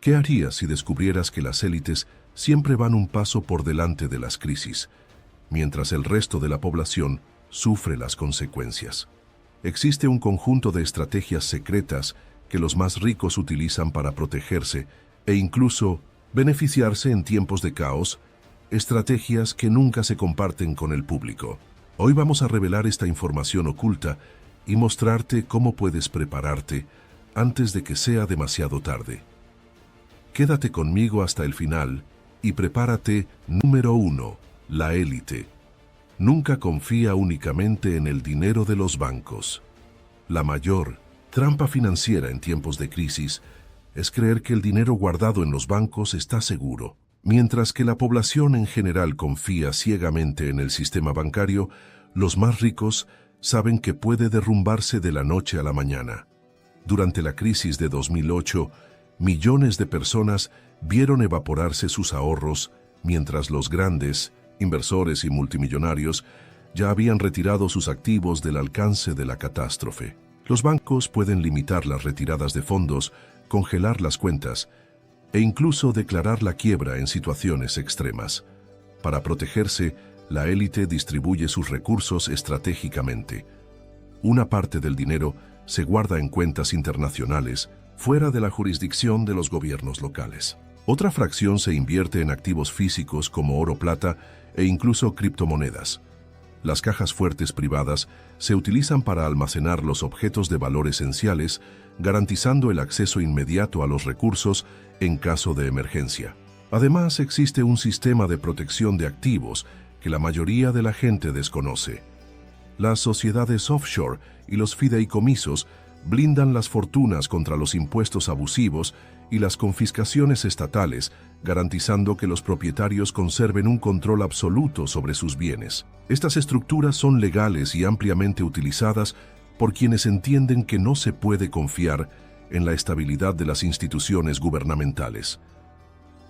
¿Qué harías si descubrieras que las élites siempre van un paso por delante de las crisis, mientras el resto de la población sufre las consecuencias? Existe un conjunto de estrategias secretas que los más ricos utilizan para protegerse e incluso beneficiarse en tiempos de caos, estrategias que nunca se comparten con el público. Hoy vamos a revelar esta información oculta y mostrarte cómo puedes prepararte antes de que sea demasiado tarde. Quédate conmigo hasta el final y prepárate. Número 1. La élite. Nunca confía únicamente en el dinero de los bancos. La mayor trampa financiera en tiempos de crisis es creer que el dinero guardado en los bancos está seguro. Mientras que la población en general confía ciegamente en el sistema bancario, los más ricos saben que puede derrumbarse de la noche a la mañana. Durante la crisis de 2008, millones de personas vieron evaporarse sus ahorros, mientras los grandes inversores y multimillonarios ya habían retirado sus activos del alcance de la catástrofe. Los bancos pueden limitar las retiradas de fondos, congelar las cuentas e incluso declarar la quiebra en situaciones extremas. Para protegerse, la élite distribuye sus recursos estratégicamente. Una parte del dinero se guarda en cuentas internacionales, fuera de la jurisdicción de los gobiernos locales. Otra fracción se invierte en activos físicos como oro, plata e incluso criptomonedas. Las cajas fuertes privadas se utilizan para almacenar los objetos de valor esenciales, garantizando el acceso inmediato a los recursos en caso de emergencia. Además, existe un sistema de protección de activos que la mayoría de la gente desconoce. Las sociedades offshore y los fideicomisos blindan las fortunas contra los impuestos abusivos y las confiscaciones estatales, garantizando que los propietarios conserven un control absoluto sobre sus bienes. Estas estructuras son legales y ampliamente utilizadas por quienes entienden que no se puede confiar en la estabilidad de las instituciones gubernamentales.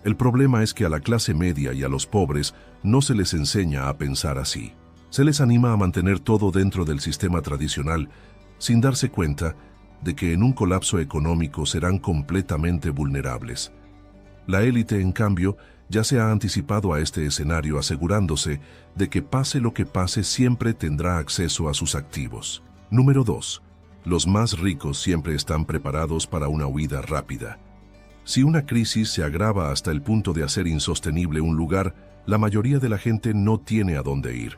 El problema es que a la clase media y a los pobres no se les enseña a pensar así. Se les anima a mantener todo dentro del sistema tradicional, sin darse cuenta de que en un colapso económico serán completamente vulnerables. La élite, en cambio, ya se ha anticipado a este escenario asegurándose de que pase lo que pase siempre tendrá acceso a sus activos. Número 2. Los más ricos siempre están preparados para una huida rápida. Si una crisis se agrava hasta el punto de hacer insostenible un lugar, la mayoría de la gente no tiene a dónde ir.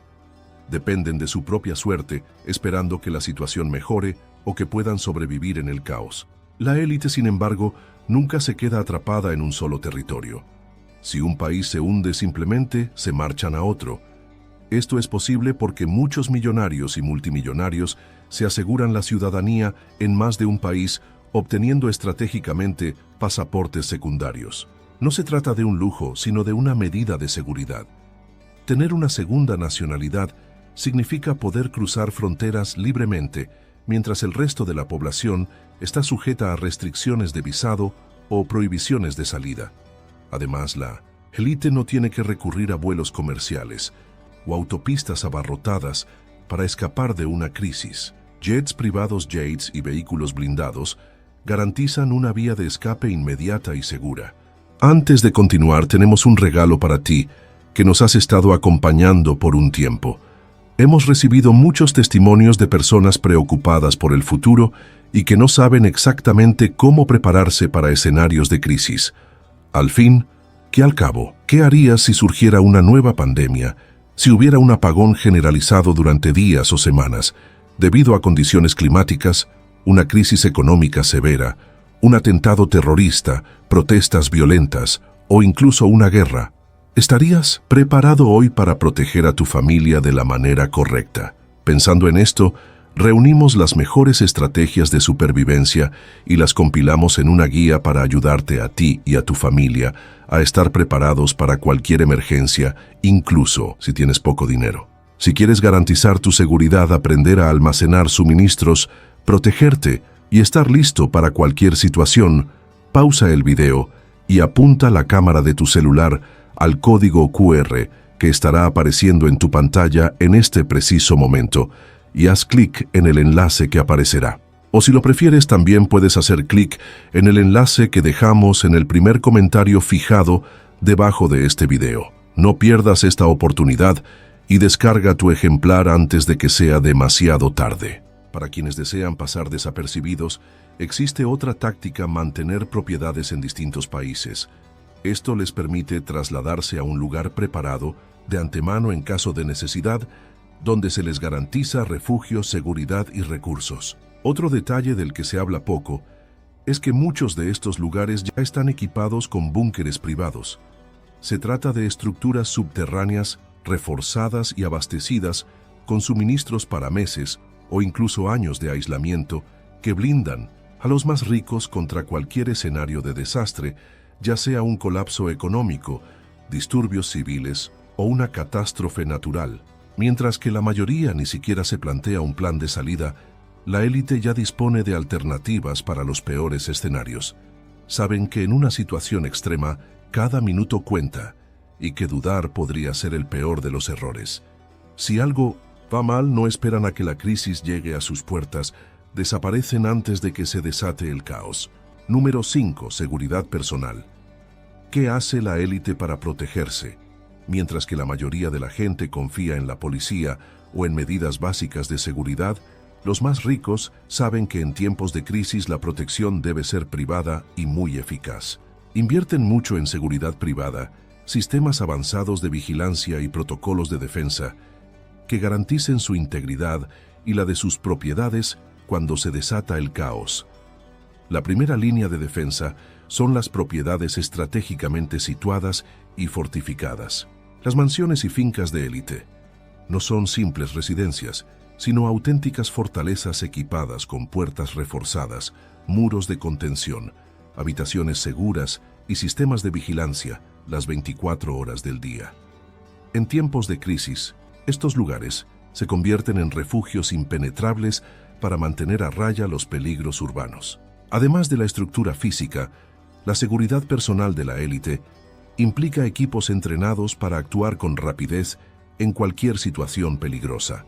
Dependen de su propia suerte, esperando que la situación mejore o que puedan sobrevivir en el caos. La élite, sin embargo, nunca se queda atrapada en un solo territorio. Si un país se hunde, simplemente se marchan a otro. Esto es posible porque muchos millonarios y multimillonarios se aseguran la ciudadanía en más de un país, obteniendo estratégicamente pasaportes secundarios. No se trata de un lujo, sino de una medida de seguridad. Tener una segunda nacionalidad significa poder cruzar fronteras libremente, mientras el resto de la población está sujeta a restricciones de visado o prohibiciones de salida. Además, la élite no tiene que recurrir a vuelos comerciales o autopistas abarrotadas para escapar de una crisis. Jets privados, jets y vehículos blindados garantizan una vía de escape inmediata y segura. Antes de continuar, tenemos un regalo para ti que nos has estado acompañando por un tiempo. Hemos recibido muchos testimonios de personas preocupadas por el futuro y que no saben exactamente cómo prepararse para escenarios de crisis. Al fin, ¿qué al cabo? ¿Qué harías si surgiera una nueva pandemia? Si hubiera un apagón generalizado durante días o semanas, debido a condiciones climáticas, una crisis económica severa, un atentado terrorista, protestas violentas o incluso una guerra. ¿Estarías preparado hoy para proteger a tu familia de la manera correcta? Pensando en esto, reunimos las mejores estrategias de supervivencia y las compilamos en una guía para ayudarte a ti y a tu familia a estar preparados para cualquier emergencia, incluso si tienes poco dinero. Si quieres garantizar tu seguridad, aprender a almacenar suministros, protegerte y estar listo para cualquier situación, pausa el video y apunta la cámara de tu celular al código QR que estará apareciendo en tu pantalla en este preciso momento y haz clic en el enlace que aparecerá. O si lo prefieres, también puedes hacer clic en el enlace que dejamos en el primer comentario fijado debajo de este video. No pierdas esta oportunidad y descarga tu ejemplar antes de que sea demasiado tarde. Para quienes desean pasar desapercibidos, existe otra táctica: mantener propiedades en distintos países. Esto les permite trasladarse a un lugar preparado de antemano en caso de necesidad, donde se les garantiza refugio, seguridad y recursos. Otro detalle del que se habla poco es que muchos de estos lugares ya están equipados con búnkeres privados. Se trata de estructuras subterráneas reforzadas y abastecidas con suministros para meses o incluso años de aislamiento que blindan a los más ricos contra cualquier escenario de desastre, ya sea un colapso económico, disturbios civiles o una catástrofe natural. Mientras que la mayoría ni siquiera se plantea un plan de salida, la élite ya dispone de alternativas para los peores escenarios. Saben que en una situación extrema, cada minuto cuenta y que dudar podría ser el peor de los errores. Si algo va mal, no esperan a que la crisis llegue a sus puertas, desaparecen antes de que se desate el caos. Número 5. Seguridad personal. ¿Qué hace la élite para protegerse? Mientras que la mayoría de la gente confía en la policía o en medidas básicas de seguridad, los más ricos saben que en tiempos de crisis la protección debe ser privada y muy eficaz. Invierten mucho en seguridad privada, sistemas avanzados de vigilancia y protocolos de defensa que garanticen su integridad y la de sus propiedades cuando se desata el caos. La primera línea de defensa son las propiedades estratégicamente situadas y fortificadas. Las mansiones y fincas de élite no son simples residencias, sino auténticas fortalezas equipadas con puertas reforzadas, muros de contención, habitaciones seguras y sistemas de vigilancia las 24 horas del día. En tiempos de crisis, estos lugares se convierten en refugios impenetrables para mantener a raya los peligros urbanos. Además de la estructura física, la seguridad personal de la élite implica equipos entrenados para actuar con rapidez en cualquier situación peligrosa.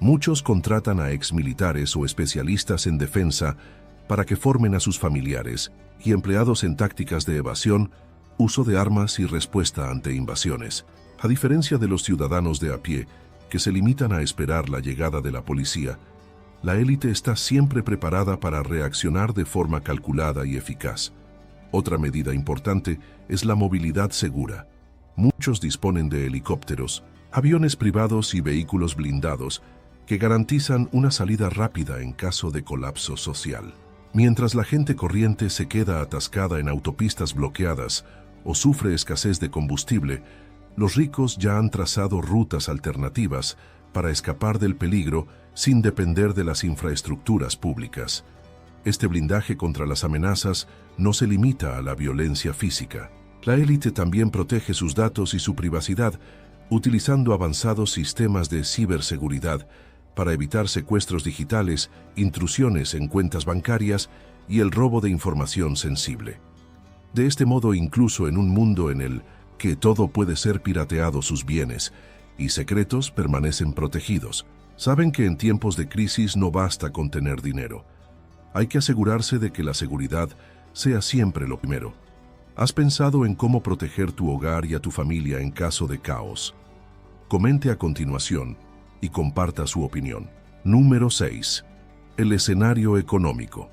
Muchos contratan a exmilitares o especialistas en defensa para que formen a sus familiares y empleados en tácticas de evasión, uso de armas y respuesta ante invasiones. A diferencia de los ciudadanos de a pie, que se limitan a esperar la llegada de la policía, la élite está siempre preparada para reaccionar de forma calculada y eficaz. Otra medida importante es la movilidad segura. Muchos disponen de helicópteros, aviones privados y vehículos blindados que garantizan una salida rápida en caso de colapso social. Mientras la gente corriente se queda atascada en autopistas bloqueadas o sufre escasez de combustible, los ricos ya han trazado rutas alternativas para escapar del peligro sin depender de las infraestructuras públicas. Este blindaje contra las amenazas no se limita a la violencia física. La élite también protege sus datos y su privacidad utilizando avanzados sistemas de ciberseguridad para evitar secuestros digitales, intrusiones en cuentas bancarias y el robo de información sensible. De este modo, incluso en un mundo en el que todo puede ser pirateado, sus bienes y secretos permanecen protegidos. Saben que en tiempos de crisis no basta con tener dinero. Hay que asegurarse de que la seguridad sea siempre lo primero. ¿Has pensado en cómo proteger tu hogar y a tu familia en caso de caos? Comente a continuación y comparta su opinión. Número 6. El escenario económico.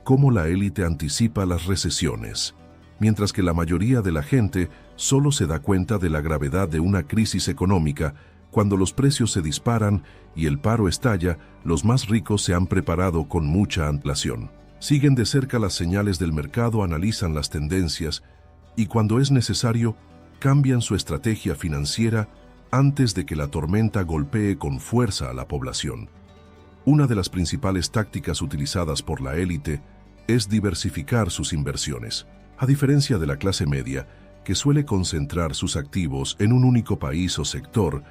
¿Cómo la élite anticipa las recesiones? Mientras que la mayoría de la gente solo se da cuenta de la gravedad de una crisis económica cuando los precios se disparan y el paro estalla, los más ricos se han preparado con mucha antelación. Siguen de cerca las señales del mercado, analizan las tendencias y, cuando es necesario, cambian su estrategia financiera antes de que la tormenta golpee con fuerza a la población. Una de las principales tácticas utilizadas por la élite es diversificar sus inversiones. A diferencia de la clase media, que suele concentrar sus activos en un único país o sector,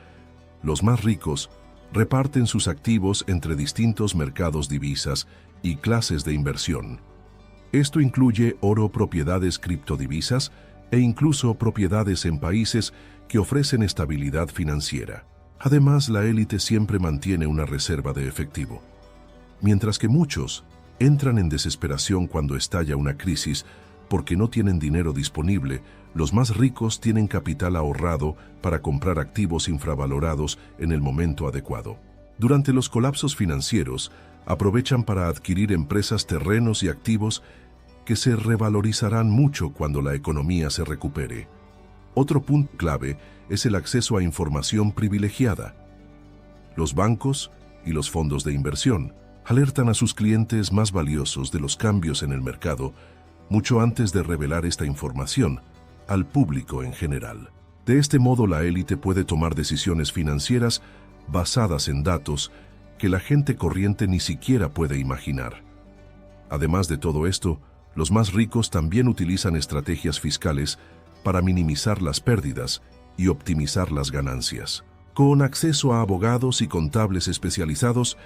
los más ricos reparten sus activos entre distintos mercados, divisas y clases de inversión. Esto incluye oro, propiedades criptodivisas e incluso propiedades en países que ofrecen estabilidad financiera. Además, la élite siempre mantiene una reserva de efectivo. Mientras que muchos entran en desesperación cuando estalla una crisis porque no tienen dinero disponible, los más ricos tienen capital ahorrado para comprar activos infravalorados en el momento adecuado. Durante los colapsos financieros, aprovechan para adquirir empresas, terrenos y activos que se revalorizarán mucho cuando la economía se recupere. Otro punto clave es el acceso a información privilegiada. Los bancos y los fondos de inversión alertan a sus clientes más valiosos de los cambios en el mercado mucho antes de revelar esta información al público en general. De este modo, la élite puede tomar decisiones financieras basadas en datos que la gente corriente ni siquiera puede imaginar. Además de todo esto, los más ricos también utilizan estrategias fiscales para minimizar las pérdidas y optimizar las ganancias. Con acceso a abogados y contables especializados,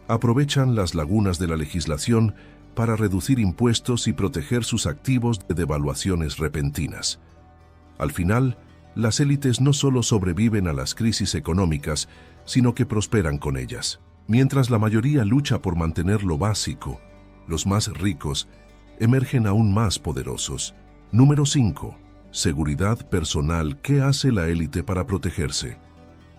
aprovechan las lagunas de la legislación para reducir impuestos y proteger sus activos de devaluaciones repentinas. Al final, las élites no solo sobreviven a las crisis económicas, sino que prosperan con ellas. Mientras la mayoría lucha por mantener lo básico, los más ricos emergen aún más poderosos. Número 5. Seguridad personal. ¿Qué hace la élite para protegerse?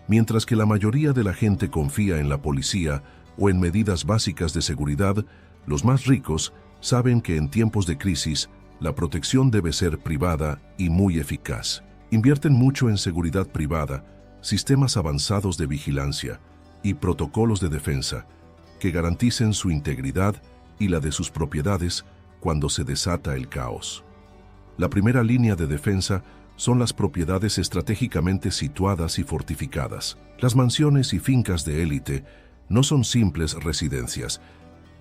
Mientras que la mayoría de la gente confía en la policía o en medidas básicas de seguridad, los más ricos saben que en tiempos de crisis, la protección debe ser privada y muy eficaz. Invierten mucho en seguridad privada, sistemas avanzados de vigilancia y protocolos de defensa que garanticen su integridad y la de sus propiedades cuando se desata el caos. La primera línea de defensa son las propiedades estratégicamente situadas y fortificadas. Las mansiones y fincas de élite no son simples residencias,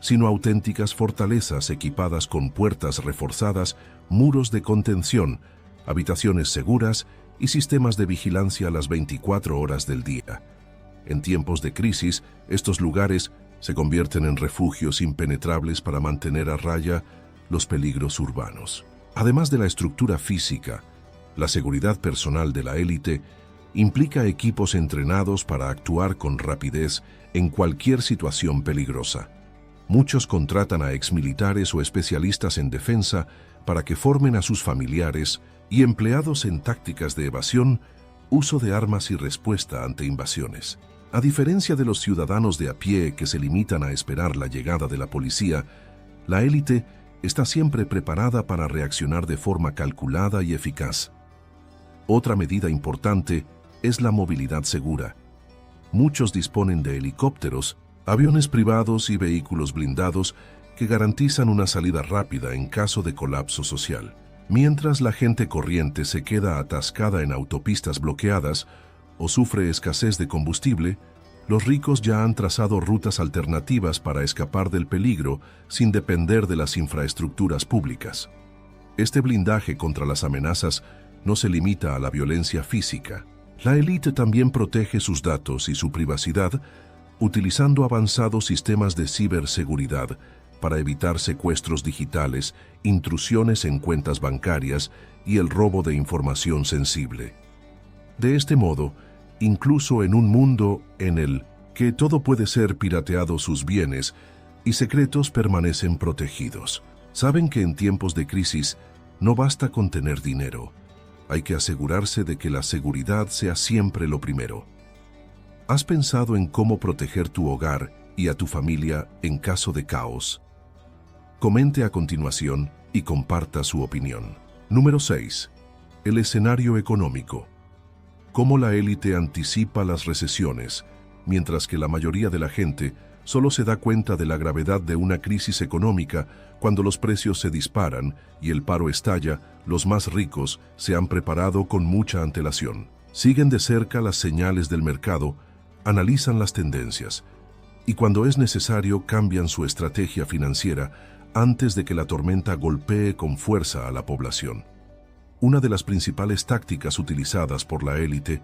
sino auténticas fortalezas equipadas con puertas reforzadas, muros de contención, habitaciones seguras y sistemas de vigilancia a las 24 horas del día. En tiempos de crisis, estos lugares se convierten en refugios impenetrables para mantener a raya los peligros urbanos. Además de la estructura física, la seguridad personal de la élite implica equipos entrenados para actuar con rapidez en cualquier situación peligrosa. Muchos contratan a exmilitares o especialistas en defensa para que formen a sus familiares y empleados en tácticas de evasión, uso de armas y respuesta ante invasiones. A diferencia de los ciudadanos de a pie que se limitan a esperar la llegada de la policía, la élite está siempre preparada para reaccionar de forma calculada y eficaz. Otra medida importante es la movilidad segura. Muchos disponen de helicópteros, aviones privados y vehículos blindados que garantizan una salida rápida en caso de colapso social. Mientras la gente corriente se queda atascada en autopistas bloqueadas o sufre escasez de combustible, los ricos ya han trazado rutas alternativas para escapar del peligro sin depender de las infraestructuras públicas. Este blindaje contra las amenazas no se limita a la violencia física. La élite también protege sus datos y su privacidad utilizando avanzados sistemas de ciberseguridad para evitar secuestros digitales, intrusiones en cuentas bancarias y el robo de información sensible. De este modo, incluso en un mundo en el que todo puede ser pirateado, sus bienes y secretos permanecen protegidos. Saben que en tiempos de crisis no basta con tener dinero. Hay que asegurarse de que la seguridad sea siempre lo primero. ¿Has pensado en cómo proteger tu hogar y a tu familia en caso de caos? Comente a continuación y comparta su opinión. Número 6. El escenario económico. Cómo la élite anticipa las recesiones, mientras que la mayoría de la gente solo se da cuenta de la gravedad de una crisis económica cuando los precios se disparan y el paro estalla. Los más ricos se han preparado con mucha antelación. Siguen de cerca las señales del mercado, analizan las tendencias y cuando es necesario cambian su estrategia financiera antes de que la tormenta golpee con fuerza a la población. Una de las principales tácticas utilizadas por la élite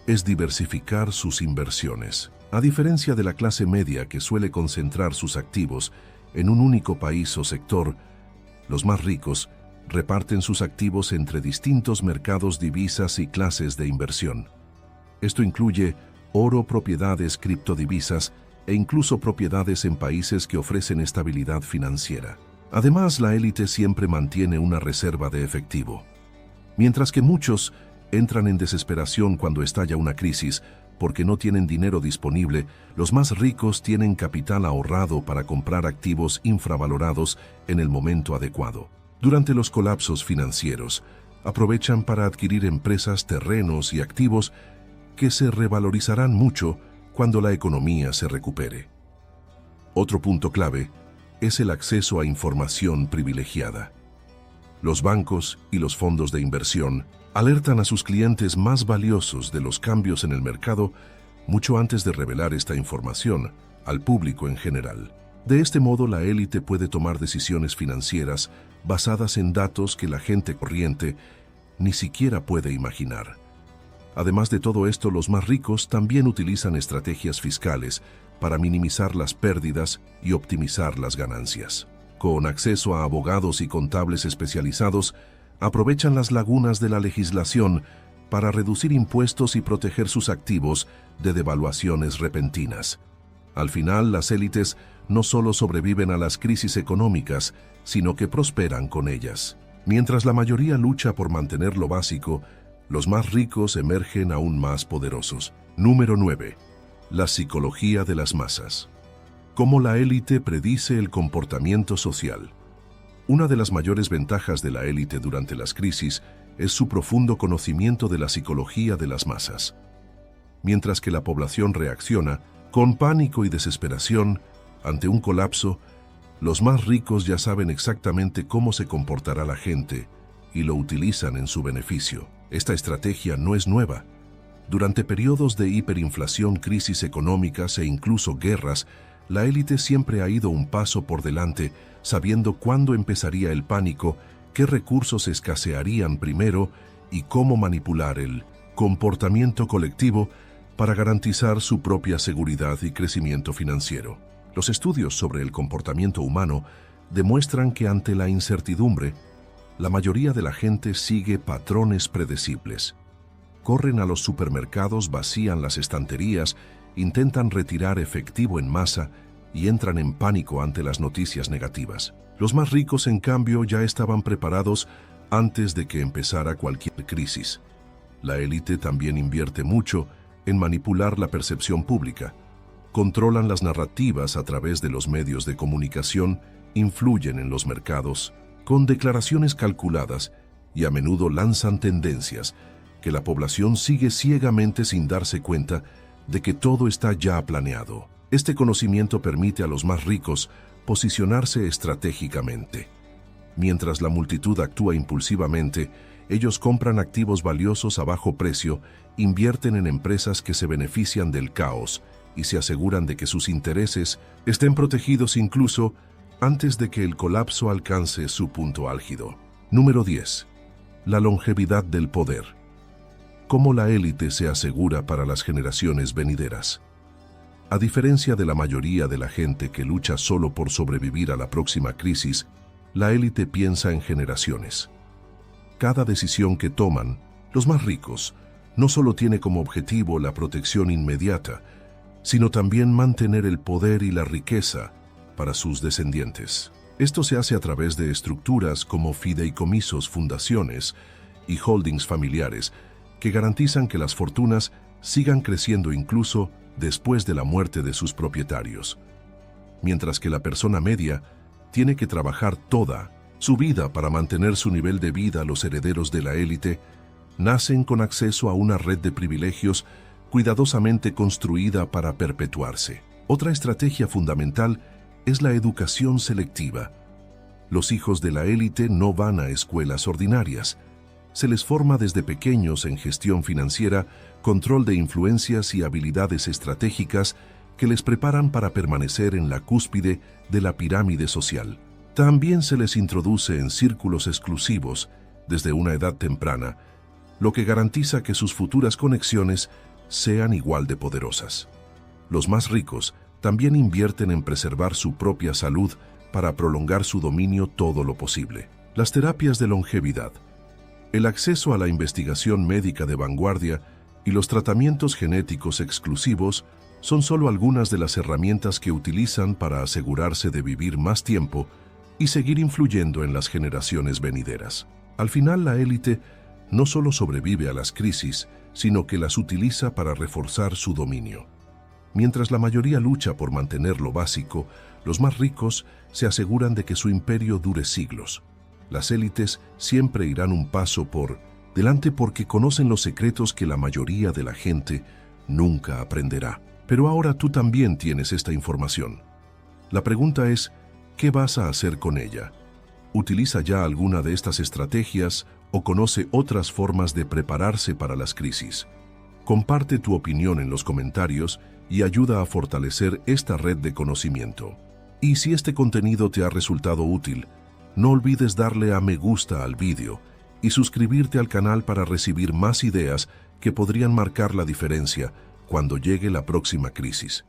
es diversificar sus inversiones. A diferencia de la clase media que suele concentrar sus activos en un único país o sector, los más ricos reparten sus activos entre distintos mercados, divisas y clases de inversión. Esto incluye oro, propiedades, criptodivisas, e incluso propiedades en países que ofrecen estabilidad financiera. Además, la élite siempre mantiene una reserva de efectivo. Mientras que muchos entran en desesperación cuando estalla una crisis porque no tienen dinero disponible, los más ricos tienen capital ahorrado para comprar activos infravalorados en el momento adecuado. Durante los colapsos financieros, aprovechan para adquirir empresas, terrenos y activos que se revalorizarán mucho cuando la economía se recupere. Otro punto clave es el acceso a información privilegiada. Los bancos y los fondos de inversión alertan a sus clientes más valiosos de los cambios en el mercado mucho antes de revelar esta información al público en general. De este modo, la élite puede tomar decisiones financieras basadas en datos que la gente corriente ni siquiera puede imaginar. Además de todo esto, los más ricos también utilizan estrategias fiscales para minimizar las pérdidas y optimizar las ganancias. Con acceso a abogados y contables especializados, aprovechan las lagunas de la legislación para reducir impuestos y proteger sus activos de devaluaciones repentinas. Al final, las élites no solo sobreviven a las crisis económicas, sino que prosperan con ellas. Mientras la mayoría lucha por mantener lo básico, los más ricos emergen aún más poderosos. Número 9. La psicología de las masas. Cómo la élite predice el comportamiento social. Una de las mayores ventajas de la élite durante las crisis es su profundo conocimiento de la psicología de las masas. Mientras que la población reacciona con pánico y desesperación ante un colapso, los más ricos ya saben exactamente cómo se comportará la gente y lo utilizan en su beneficio. Esta estrategia no es nueva. Durante periodos de hiperinflación, crisis económicas e incluso guerras, la élite siempre ha ido un paso por delante, sabiendo cuándo empezaría el pánico, qué recursos escasearían primero y cómo manipular el comportamiento colectivo para garantizar su propia seguridad y crecimiento financiero. Los estudios sobre el comportamiento humano demuestran que ante la incertidumbre, la mayoría de la gente sigue patrones predecibles. Corren a los supermercados, vacían las estanterías, intentan retirar efectivo en masa y entran en pánico ante las noticias negativas. Los más ricos, en cambio, ya estaban preparados antes de que empezara cualquier crisis. La élite también invierte mucho en manipular la percepción pública. Controlan las narrativas a través de los medios de comunicación, influyen en los mercados con declaraciones calculadas y a menudo lanzan tendencias que la población sigue ciegamente sin darse cuenta de que todo está ya planeado. Este conocimiento permite a los más ricos posicionarse estratégicamente. Mientras la multitud actúa impulsivamente, ellos compran activos valiosos a bajo precio, invierten en empresas que se benefician del caos y se aseguran de que sus intereses estén protegidos incluso antes de que el colapso alcance su punto álgido. Número 10. La longevidad del poder. Cómo la élite se asegura para las generaciones venideras. A diferencia de la mayoría de la gente que lucha solo por sobrevivir a la próxima crisis, la élite piensa en generaciones. Cada decisión que toman, los más ricos, no solo tiene como objetivo la protección inmediata, sino también mantener el poder y la riqueza para sus descendientes. Esto se hace a través de estructuras como fideicomisos, fundaciones y holdings familiares que garantizan que las fortunas sigan creciendo incluso después de la muerte de sus propietarios. Mientras que la persona media tiene que trabajar toda su vida para mantener su nivel de vida, los herederos de la élite nacen con acceso a una red de privilegios cuidadosamente construida para perpetuarse. Otra estrategia fundamental es la educación selectiva. Los hijos de la élite no van a escuelas ordinarias. Se les forma desde pequeños en gestión financiera, control de influencias y habilidades estratégicas que les preparan para permanecer en la cúspide de la pirámide social. También se les introduce en círculos exclusivos desde una edad temprana, lo que garantiza que sus futuras conexiones sean igual de poderosas. Los más ricos también invierten en preservar su propia salud para prolongar su dominio todo lo posible. Las terapias de longevidad, el acceso a la investigación médica de vanguardia y los tratamientos genéticos exclusivos son solo algunas de las herramientas que utilizan para asegurarse de vivir más tiempo y seguir influyendo en las generaciones venideras. Al final, la élite no solo sobrevive a las crisis, sino que las utiliza para reforzar su dominio. Mientras la mayoría lucha por mantener lo básico, los más ricos se aseguran de que su imperio dure siglos. Las élites siempre irán un paso por delante porque conocen los secretos que la mayoría de la gente nunca aprenderá. Pero ahora tú también tienes esta información. La pregunta es, ¿qué vas a hacer con ella? ¿Utiliza ya alguna de estas estrategias o conoce otras formas de prepararse para las crisis? Comparte tu opinión en los comentarios y ayuda a fortalecer esta red de conocimiento. Y si este contenido te ha resultado útil, no olvides darle a me gusta al vídeo y suscribirte al canal para recibir más ideas que podrían marcar la diferencia cuando llegue la próxima crisis.